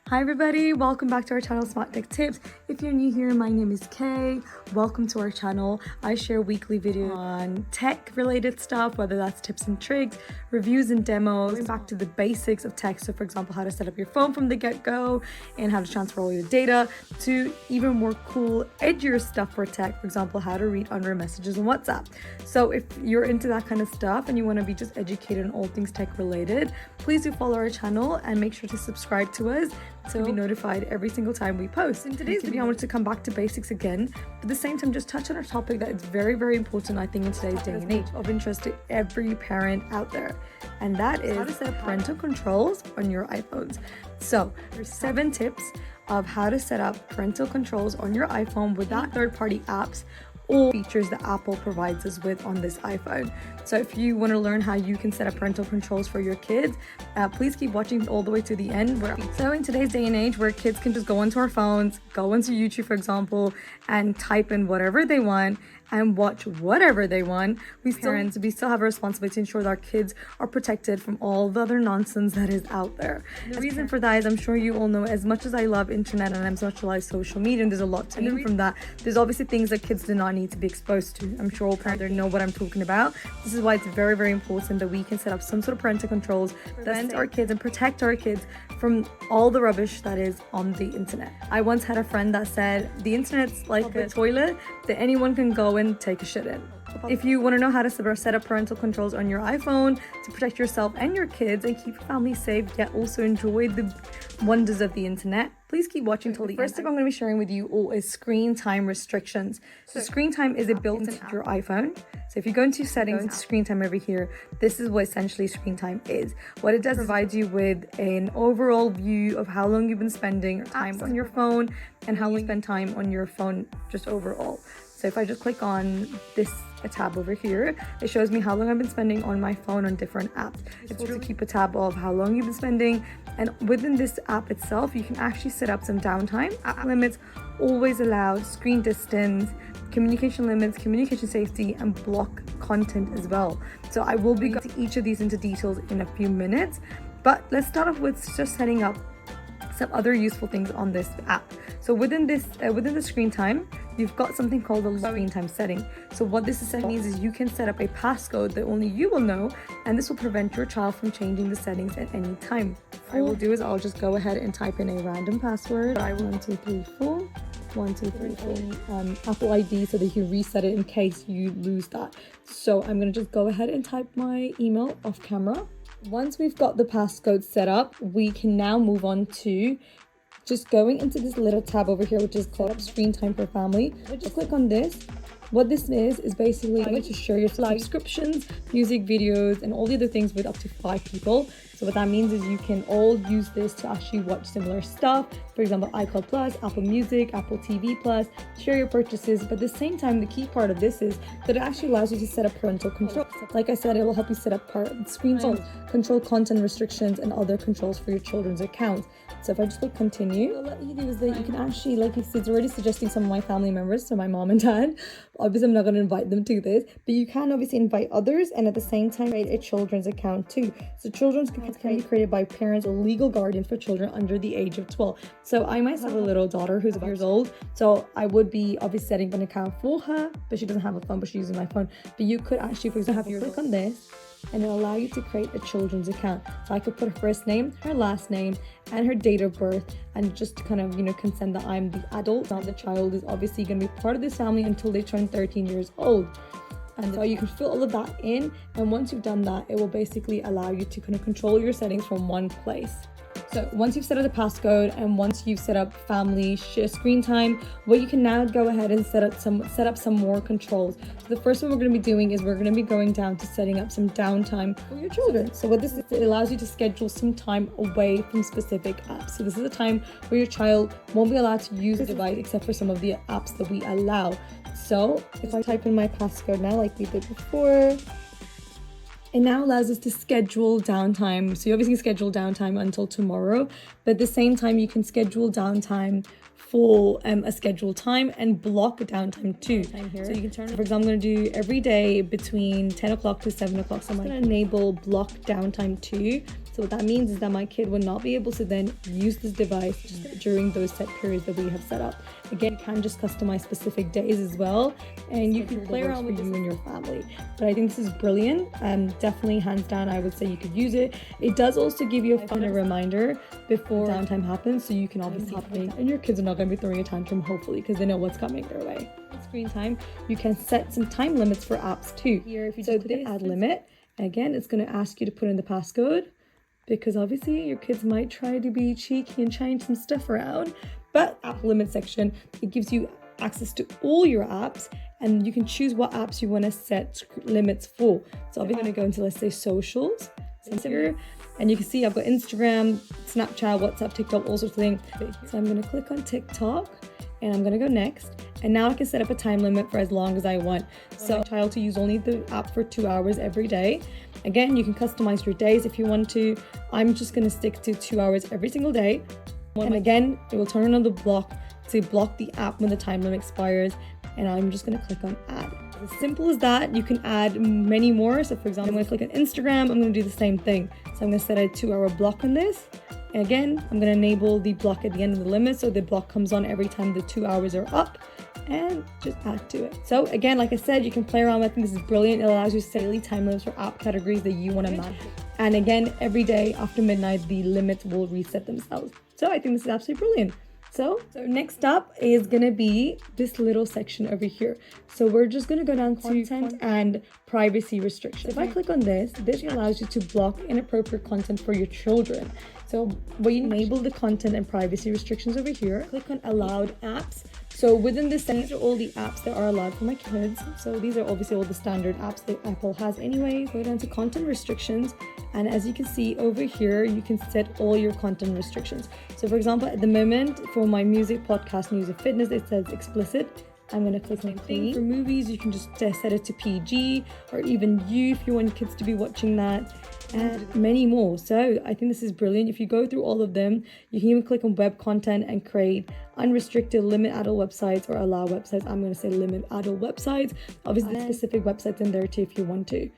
Hi everybody, welcome back to our channel Smart Tech Tips. If you're new here, my name is Kay. Welcome to our channel. I share weekly videos on tech related stuff, whether that's tips and tricks, reviews and demos, back to the basics of tech. So for example, how to set up your phone from the get-go and how to transfer all your data, to even more cool, edgier stuff for tech. For example, how to read under messages on WhatsApp. So if you're into that kind of stuff and you want to be just educated on all things tech related, please do follow our channel and make sure to subscribe to us so be notified every single time we post. In today's video, I wanted to come back to basics again, but at the same time just touch on a topic that is very, very important, I think, in today's day and age, of interest to every parent out there, and that is how to set up parental controls on your iPhones. So there's 7 tips of how to set up parental controls on your iPhone without third-party apps or features that Apple provides us with on this iPhone. So if you want to learn how you can set up parental controls for your kids, please keep watching all the way to the end. So in today's day and age where kids can just go onto our phones, go into YouTube, for example, and type in whatever they want and watch whatever they want, we still have a responsibility to ensure that our kids are protected from all the other nonsense that is out there. The reason for that is, I'm sure you all know, as much as I love internet and as much as I like social media, and there's a lot to learn from that, there's obviously things that kids do not need to be exposed to. I'm sure all parents know what I'm talking about. This is why it's very, very important that we can set up some sort of parental controls that prevent our kids and protect our kids from all the rubbish that is on the internet. I once had a friend that said the internet's like a toilet that anyone can go and take a shit in. If you want to know how to set up parental controls on your iPhone to protect yourself and your kids and keep your family safe, yet also enjoy the wonders of the internet, please keep watching till the end. First tip I'm going to be sharing with you all is screen time restrictions. So screen time is built into your iPhone. So if you go into settings and screen time over here, this is what essentially screen time is. What it does provides you with an overall view of how long you've been spending time on your phone and how you spend time on your phone just overall. So if I just click on this tab over here, it shows me how long I've been spending on my phone on different apps. It's really to keep a tab of how long you've been spending, and within this app itself you can actually set up some downtime, app limits, always allowed, screen distance, communication limits, communication safety, and block content as well. So I will be going to each of these into details in a few minutes, but let's start off with just setting up some other useful things on this app. So within the screen time, you've got something called the screen time setting. So what this essentially means is you can set up a passcode that only you will know, and this will prevent your child from changing the settings at any time. What I will do is I'll just go ahead and type in a random password. 1234 1234 Apple ID, so that you reset it in case you lose that. So I'm gonna just go ahead and type my email off camera. Once we've got the passcode set up, we can now move on to just going into this little tab over here, which is called Screen Time for Family. Just click on this. What this is basically going to share your subscriptions, music, videos, and all the other things with up to 5 people. So what that means is you can all use this to actually watch similar stuff. For example, iCloud Plus, Apple Music, Apple TV Plus, share your purchases. But at the same time, the key part of this is that it actually allows you to set up parental control. Like I said, it will help you set up screen time, control content restrictions, and other controls for your children's accounts. So if I just click continue, what you do is that you can actually, like it's already suggesting some of my family members, so my mom and dad. Obviously, I'm not going to invite them to this, but you can obviously invite others, and at the same time create a children's account too. So children's accounts can be created by parents or legal guardians for children under the age of 12. So I myself have a little daughter who's 5 years old, so I would be obviously setting an account for her, but she doesn't have a phone, but she's using my phone. But you could actually, for example, click on this, and it'll allow you to create a children's account. So I could put her first name, her last name, and her date of birth, and just kind of, consent that I'm the adult. Now the child is obviously going to be part of this family until they turn 13 years old. And so you can fill all of that in, and once you've done that, it will basically allow you to kind of control your settings from one place. So once you've set up the passcode and once you've set up family screen time, what you can now go ahead and set up some more controls. So the first one we're going to be doing is we're going to be going down to setting up some downtime for your children. So what this is, it allows you to schedule some time away from specific apps. So this is a time where your child won't be allowed to use the device except for some of the apps that we allow. So if I type in my passcode now, like we did before, it now allows us to schedule downtime. So you obviously can schedule downtime until tomorrow, but at the same time, you can schedule downtime for a scheduled time and block downtime too. So you can turn, for example, I'm going to do every day between 10 o'clock to 7 o'clock. So I'm going to enable block downtime too. So what that means is that my kid will not be able to then use this device during those set periods that we have set up. Again, you can just customize specific days as well, and you can play around with you and your family. But I think this is brilliant. Definitely, hands down, I would say you could use it. It does also give you a reminder before downtime happens, so you can obviously happening, and your kids are not going to be throwing a tantrum, hopefully, because they know what's coming their way. Screen time, you can set some time limits for apps too. Here, if you just click add limit, again, it's going to ask you to put in the passcode, because obviously your kids might try to be cheeky and change some stuff around. But app limit section, it gives you access to all your apps, and you can choose what apps you want to set limits for. So I'm going to go into, let's say, socials. So here, and you can see I've got Instagram, Snapchat, WhatsApp, TikTok, all sorts of things. So I'm going to click on TikTok, and I'm going to go next. And now I can set up a time limit for as long as I want. So child to use only the app for 2 hours every day. Again, you can customize your days if you want to. I'm just going to stick to 2 hours every single day. And again, it will turn on the block to block the app when the time limit expires. And I'm just going to click on add. As simple as that. You can add many more. So for example, I'm going to click on Instagram. I'm going to do the same thing. So I'm going to set a 2 hour block on this. And again, I'm going to enable the block at the end of the limit, so the block comes on every time the 2 hours are up, and just add to it. So again, like I said, you can play around with it. This is brilliant. It allows you to set daily time limits for app categories that you want to manage. And again, every day after midnight, the limits will reset themselves. So I think this is absolutely brilliant. So next up is going to be this little section over here. So we're just going to go down to content and privacy restrictions. If I click on this allows you to block inappropriate content for your children. So when you enable the content and privacy restrictions over here, click on allowed apps. So within this, these are all the apps that are allowed for my kids. So these are obviously all the standard apps that Apple has anyway. Go down to content restrictions. And as you can see over here, you can set all your content restrictions. So for example, at the moment, for my music, podcast, news, and fitness, it says explicit. I'm going to click on clean. For movies, you can just set it to PG, or even you if you want kids to be watching that, and many more. So I think this is brilliant. If you go through all of them, you can even click on web content and create unrestricted limit adult websites or allow websites. I'm going to say limit adult websites. Obviously, specific websites in there too if you want to.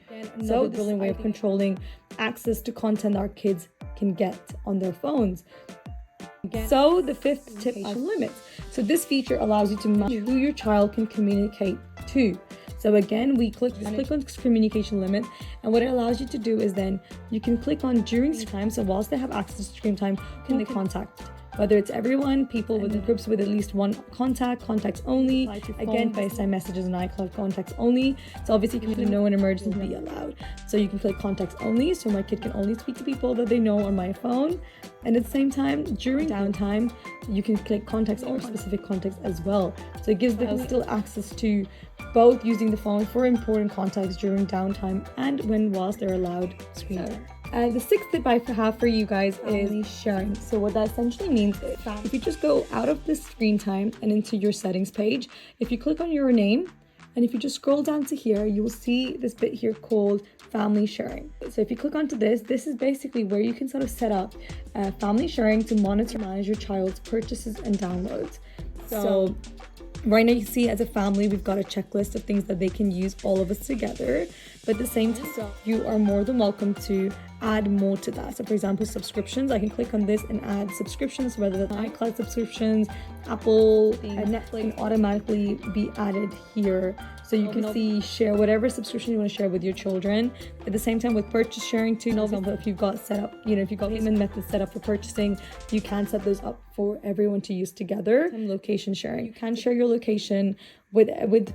So a brilliant way of controlling access to content our kids can get on their phones. So the fifth tip is limits. So this feature allows you to manage who your child can communicate to. So again, we click on communication limit, and what it allows you to do is then you can click on during screen time. So whilst they have access to screen time, can they contact? Whether it's everyone, people within groups with at least one contacts only. Again, FaceTime messages and iCloud contacts only. So obviously, you can know an emergency be allowed. So you can click contacts only. So my kid can only speak to people that they know on my phone. And at the same time, during downtime, you can click contacts or specific contacts as well. So it gives them still access to both using the phone for important contacts during downtime and whilst they're allowed screen time. The sixth tip I have for you guys is sharing. So what that essentially means is if you just go out of the screen time and into your settings page, if you click on your name, and if you just scroll down to here, you will see this bit here called family sharing. So if you click onto this is basically where you can sort of set up family sharing to monitor and manage your child's purchases and downloads. So right now you see as a family, we've got a checklist of things that they can use, all of us together. But at the same time, you are more than welcome to add more to that. So for example, subscriptions, I can click on this and add subscriptions, whether that's iCloud subscriptions, Apple, and Netflix, can automatically be added here. So you can see, share whatever subscription you want to share with your children. At the same time, with purchase sharing too, for example, if you've got set up, if you've got payment methods set up for purchasing, you can set those up for everyone to use together. And location sharing, you can share your location with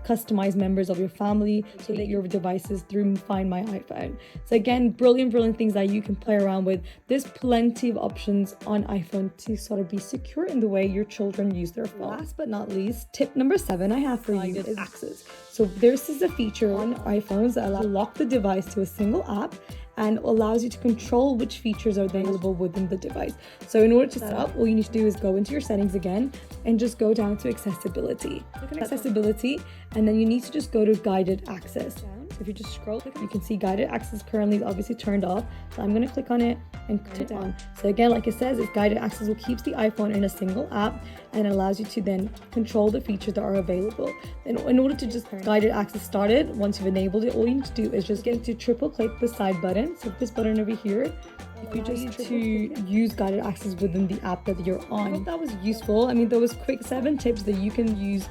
customized members of your family so that your devices through Find My iPhone. So again, brilliant things that you can play around with. There's plenty of options on iPhone to sort of be secure in the way your children use their phone. Last but not least, tip number 7 I have for you is access. So this is a feature on iPhones that allows you to lock the device to a single app and allows you to control which features are available within the device. So in order to set up, all you need to do is go into your settings again and just go down to accessibility. Click on accessibility, and then you need to just go to guided access. So if you just scroll, you can see guided access currently is obviously turned off. So I'm going to click on it and click it on. So again, like it says, it's guided access will keep the iPhone in a single app and allows you to then control the features that are available. And in order to just guided access started, once you've enabled it, all you need to do is just get to triple click the side button. So this button over here, if you just to use guided access within the app that you're on. I hope that was useful. I mean, there was quick 7 tips that you can use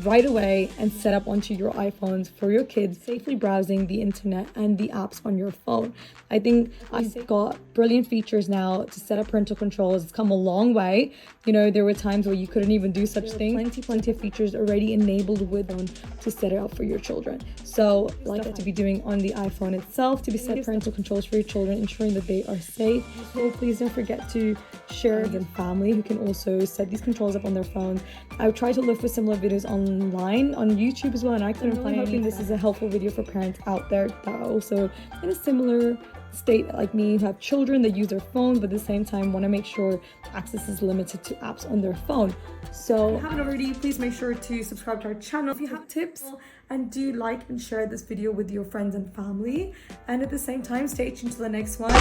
right away and set up onto your iPhones for your kids, safely browsing the internet and the apps on your phone. I think I've got brilliant features now to set up parental controls. It's come a long way. You know, there were times where you couldn't even do such things. Plenty of features already enabled with them to set it up for your children. So like that to be doing on the iPhone itself, to be set parental controls for your children, ensuring that they are safe. So please don't forget to share with family who can also set these controls up on their phones. I've tried to look for similar videos online on YouTube as well, and I couldn't find anything. This is a helpful video for parents out there that are also in a similar state like me, who have children that use their phone, but at the same time want to make sure access is limited to apps on their phone. So if you haven't already, please make sure to subscribe to our channel if you have tips, and do like and share this video with your friends and family. And at the same time, stay tuned to the next one.